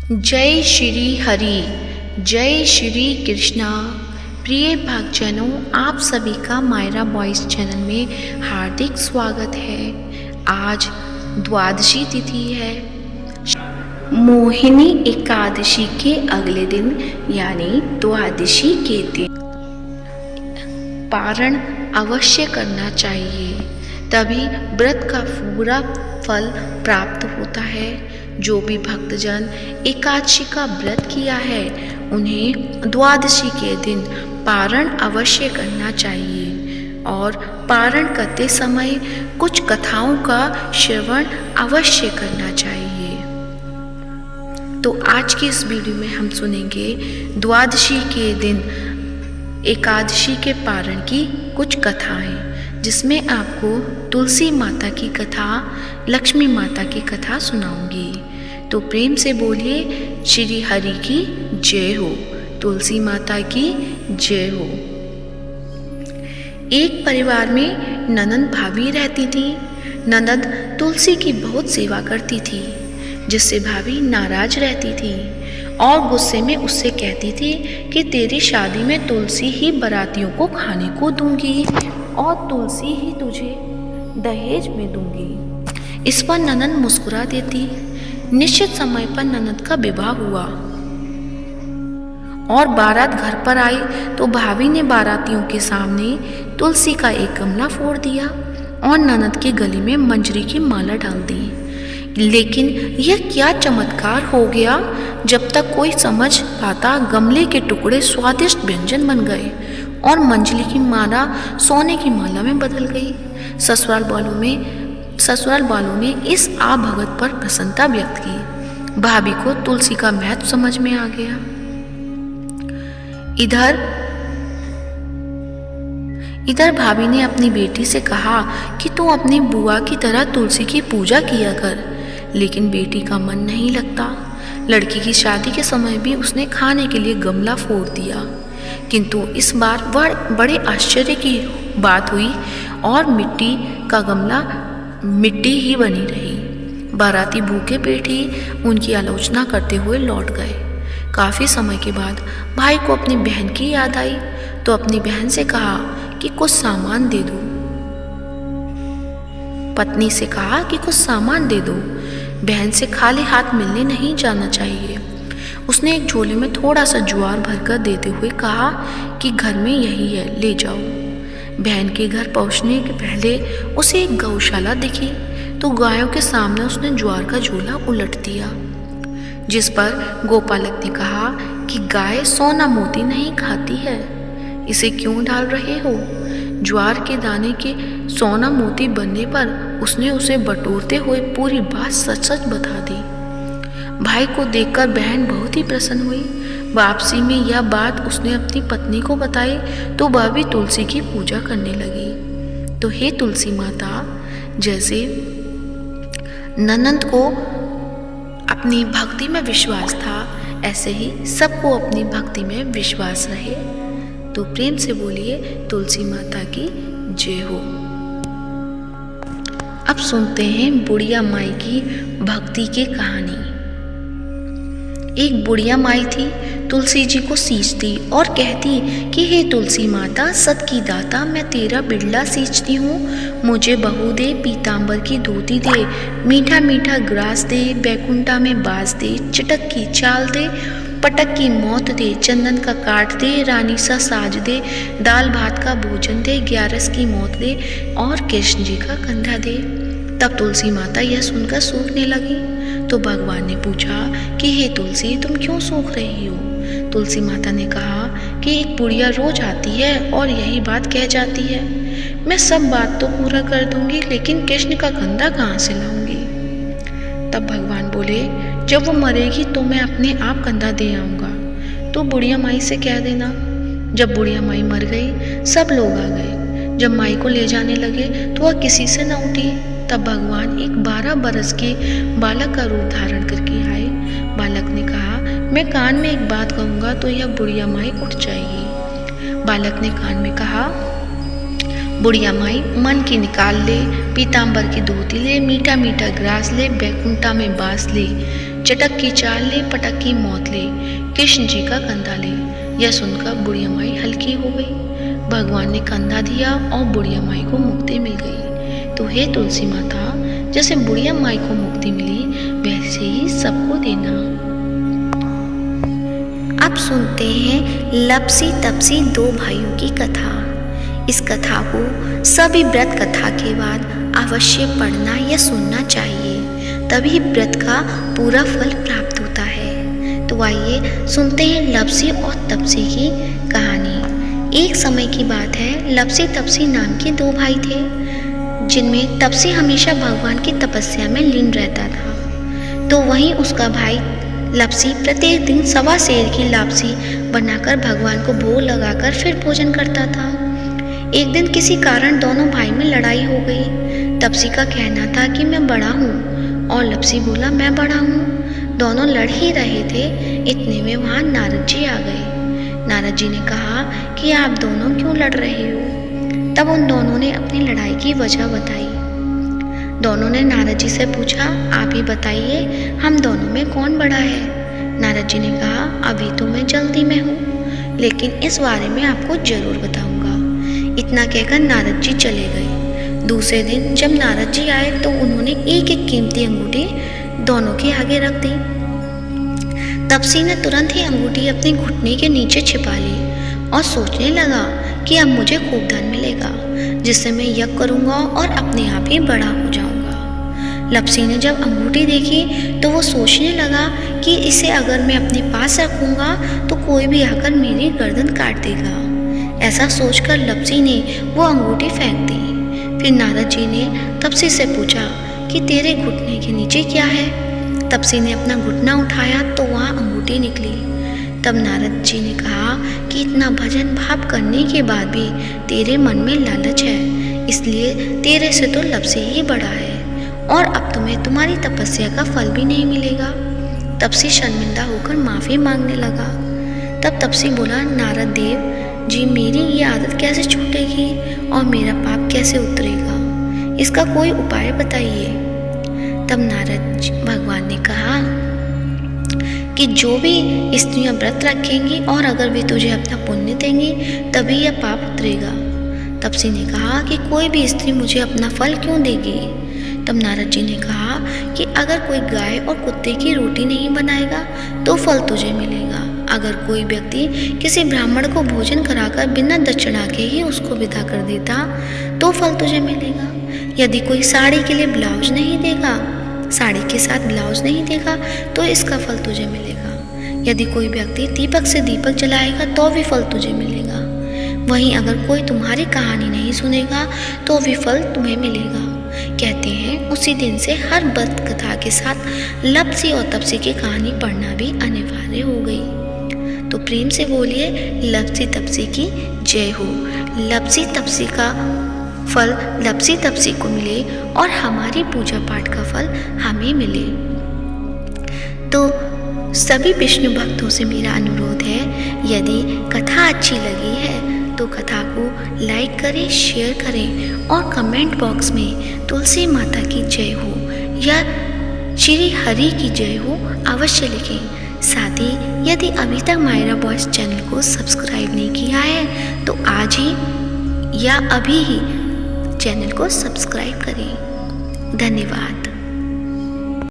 जय श्री हरि, जय श्री कृष्णा। प्रिय भक्तजनों, आप सभी का मायरा बॉयज चैनल में हार्दिक स्वागत है। आज द्वादशी तिथि है। मोहिनी एकादशी के अगले दिन यानी द्वादशी के दिन पारण अवश्य करना चाहिए, तभी व्रत का पूरा फल प्राप्त होता है। जो भी भक्तजन एकादशी का व्रत किया है उन्हें द्वादशी के दिन पारण अवश्य करना चाहिए और पारण करते समय कुछ कथाओं का श्रवण अवश्य करना चाहिए। तो आज की इस वीडियो में हम सुनेंगे द्वादशी के दिन एकादशी के पारण की कुछ कथाएं, जिसमें आपको तुलसी माता की कथा, लक्ष्मी माता की कथा सुनाऊंगी। तो प्रेम से बोलिए श्री हरि की जय हो, तुलसी माता की जय हो। एक परिवार में ननद भाभी रहती थी। ननद तुलसी की बहुत सेवा करती थी, जिससे भाभी नाराज रहती थी और गुस्से में उससे कहती थी कि तेरी शादी में तुलसी ही बारातियों को खाने को दूंगी और तुलसी ही तुझे दहेज में दूंगी। इस पर ननद मुस्कुरा देती। निश्चित समय पर ननद का विवाह हुआ और बारात घर पर आई तो भाभी ने बारातियों के सामने तुलसी का एक गमला फोड़ दिया और ननद के गले में मंजरी की माला डाल दी। लेकिन यह क्या चमत्कार हो गया, जब तक कोई समझ पाता गमले के टुकड़े स्वादिष्ट व्यंजन बन गए और मंजरी की माला सोने की माला में बदल गई। ससुराल वालों ने इस भगत पर प्रसन्नता व्यक्त की। भाभी को तुलसी का महत्व समझ में आ गया। इधर भाभी ने अपनी बेटी से कहा कि तू अपनी बुआ की तरह तुलसी की पूजा किया कर, लेकिन बेटी का मन नहीं लगता। लड़की की शादी के समय भी उसने खाने के लिए गमला फोड़ दिया, किंतु इस बार बड़े आश्चर्य की बात हुई और मिट्टी का गमला मिट्टी ही बनी रही। बाराती भूखे पेट ही उनकी आलोचना करते हुए लौट गए। काफी समय के बाद भाई को अपनी बहन की याद आई तो अपनी बहन से कहा कि कुछ सामान दे दो। पत्नी से कहा कि कुछ सामान दे दो। बहन से खाली हाथ मिलने नहीं जाना चाहिए। उसने एक झोले में थोड़ा सा ज्वार भरकर देते हुए कहा कि घर में यही है, ले जाओ। बहन के घर पहुंचने के पहले उसे एक गौशाला दिखी तो गायों के सामने उसने ज्वार का झोला उलट दिया, जिस पर गोपालक ने कहा कि गाय सोना मोती नहीं खाती है, इसे क्यों डाल रहे हो। ज्वार के दाने के सोना मोती बनने पर उसने उसे बटोरते हुए पूरी बात सच सच बता दी। भाई को देखकर बहन बहुत ही प्रसन्न हुई। वापसी में यह बात उसने अपनी पत्नी को बताई तो वह भी तुलसी की पूजा करने लगी। तो हे तुलसी माता, जैसे ननद को अपनी भक्ति में विश्वास था, ऐसे ही सबको अपनी भक्ति में विश्वास रहे। तो प्रेम से बोलिए तुलसी माता की जय हो। अब सुनते हैं बुढ़िया माई की भक्ति की कहानी। एक बुढ़िया माई थी, तुलसी जी को सींचती और कहती कि हे तुलसी माता, सत की दाता, मैं तेरा बिरला सींचती हूँ। मुझे बहू दे, पीताम्बर की धोती दे, मीठा मीठा ग्रास दे, बैकुंठा में बास दे, चटक की चाल दे, पटक की मौत दे, चंदन का काट दे, रानी सा साज दे, दाल भात का भोजन दे, 11 की मौत दे और कृष्ण जी का कंधा दे। तब तुलसी माता यह सुनकर सूखने लगी तो भगवान ने पूछा कि हे तुलसी, तुम क्यों सूख रही हो। तुलसी माता ने कहा कि एक बुढ़िया रोज आती है और यही बात कह जाती है, मैं सब बात तो पूरा कर दूंगी, लेकिन कृष्ण का कंधा कहाँ से लाऊंगी। तब भगवान बोले, जब वो मरेगी तो मैं अपने आप कंधा दे आऊंगा, तो बुढ़िया माई से कह देना। जब बुढ़िया माई मर गई सब लोग आ गए। जब माई को ले जाने लगे तो वह किसी से न उठी। तब भगवान एक 12 बरस के बालक का रूप धारण करके आए। बालक ने कहा, मैं कान में एक बात कहूँगा तो यह बुढ़िया माई उठ जाएगी। बालक ने कान में कहा, बुढ़िया माई मन की निकाल ले, पीताम्बर की धोती ले, मीठा मीठा ग्रास ले, बैकुंठा में बास ले, चटक की चाल ले, पटक की मौत ले, कृष्ण जी का कंधा ले। यह सुनकर बुढ़िया माई हल्की हो गई। भगवान ने कंधा दिया और बुढ़िया माई को मुक्ति मिल गई। तो हे तुलसी माता, जैसे बुढ़िया माई को मुक्ति मिली वैसे ही सबको देना। अब सुनते हैं लपसी तपसी दो भाइयों की कथा। इस कथा को सभी व्रत कथा के बाद अवश्य पढ़ना या सुनना चाहिए, तभी व्रत का पूरा फल प्राप्त होता है। तो आइए सुनते हैं लपसी और तपसी की कहानी। एक समय की बात है, लपसी तपसी नाम के दो भाई थे, जिनमें तपसी हमेशा भगवान की तपस्या में लीन रहता था। तो वहीं उसका भाई लपसी प्रत्येक दिन सवा सेर की लापसी बनाकर भगवान को भोग लगाकर फिर भोजन करता था। एक दिन किसी कारण दोनों भाई में लड़ाई हो गई। तपसी का कहना था कि मैं बड़ा हूँ और लपसी बोला मैं बड़ा हूँ। दोनों लड़ ही रहे थे, इतने में वहाँ नारद जी आ गए। नारद जी ने कहा कि आप दोनों क्यों लड़ रहे हो। तब उन दोनों ने अपनी लड़ाई की वजह बताई। दोनों ने नारद जी से पूछा, आप ही बताइए हम दोनों में कौन बड़ा है। नारद जी ने कहा, अभी तो मैं जल्दी में हूँ, लेकिन इस बारे में आपको जरूर बताऊंगा। इतना कहकर नारद जी चले गए। दूसरे दिन जब नारद जी आए तो उन्होंने एक एक कीमती अंगूठी दोनों के आगे रख दी। तपसी ने तुरंत ही अंगूठी अपने घुटने के नीचे छिपा ली और सोचने लगा कि अब मुझे खूब धन मिलेगा, जिससे मैं यज्ञ करूंगा और अपने आप ही बड़ा हो जाऊंगा। लपसी ने जब अंगूठी देखी तो वो सोचने लगा कि इसे अगर मैं अपने पास रखूंगा तो कोई भी आकर मेरी गर्दन काट देगा। ऐसा सोचकर लपसी ने वो अंगूठी फेंक दी। फिर नारद जी ने तपसी से पूछा कि तेरे घुटने के नीचे क्या है। तपसी ने अपना घुटना उठाया तो वहाँ अंगूठी निकली। तब नारद जी ने कहा कि इतना भजन भाव करने के बाद भी तेरे मन में लालच है, इसलिए तेरे से तो लपसी ही बड़ा है और अब तुम्हें तुम्हारी तपस्या का फल भी नहीं मिलेगा। तपसी शर्मिंदा होकर माफ़ी मांगने लगा। तब तपसी बोला, नारद देव जी, मेरी ये आदत कैसे छूटेगी और मेरा पाप कैसे उतरेगा, इसका कोई उपाय बताइए। तब नारद भगवान ने कहा कि जो भी स्त्रियां व्रत रखेंगी और अगर वे तुझे अपना पुण्य देंगी तभी यह पाप उतरेगा। तपसी ने कहा कि कोई भी स्त्री मुझे अपना फल क्यों देगी। तब नारद जी ने कहा कि अगर कोई गाय और कुत्ते की रोटी नहीं बनाएगा तो फल तुझे मिलेगा। अगर कोई व्यक्ति किसी ब्राह्मण को भोजन कराकर बिना दक्षिणा के ही उसको विदा कर देता तो फल तुझे मिलेगा। यदि कोई साड़ी के लिए ब्लाउज नहीं देगा, साड़ी के साथ ब्लाउज नहीं देगा तो इसका फल तुझे मिलेगा। यदि कोई व्यक्ति दीपक से दीपक जलाएगा तो भी फल तुझे मिलेगा। वहीं अगर कोई तुम्हारी कहानी नहीं सुनेगा तो भी फल तुम्हें मिलेगा। कहते हैं उसी दिन से हर व्रत कथा के साथ लपसी और तपसी की कहानी पढ़ना भी अनिवार्य हो गई। तो प्रेम से बोलिए लपसी तपसी की जय हो। लपसी तपसी का फल लपसी तपसी को मिले और हमारी पूजा पाठ का फल हमें मिले। तो सभी विष्णु भक्तों से मेरा अनुरोध है, यदि कथा अच्छी लगी है तो कथा को लाइक करें, शेयर करें और कमेंट बॉक्स में तुलसी माता की जय हो या श्री हरि की जय हो अवश्य लिखें। साथ ही यदि अभी तक मायरा बॉयज चैनल को सब्सक्राइब नहीं किया है तो आज ही या अभी ही चैनल को सब्सक्राइब करें। धन्यवाद।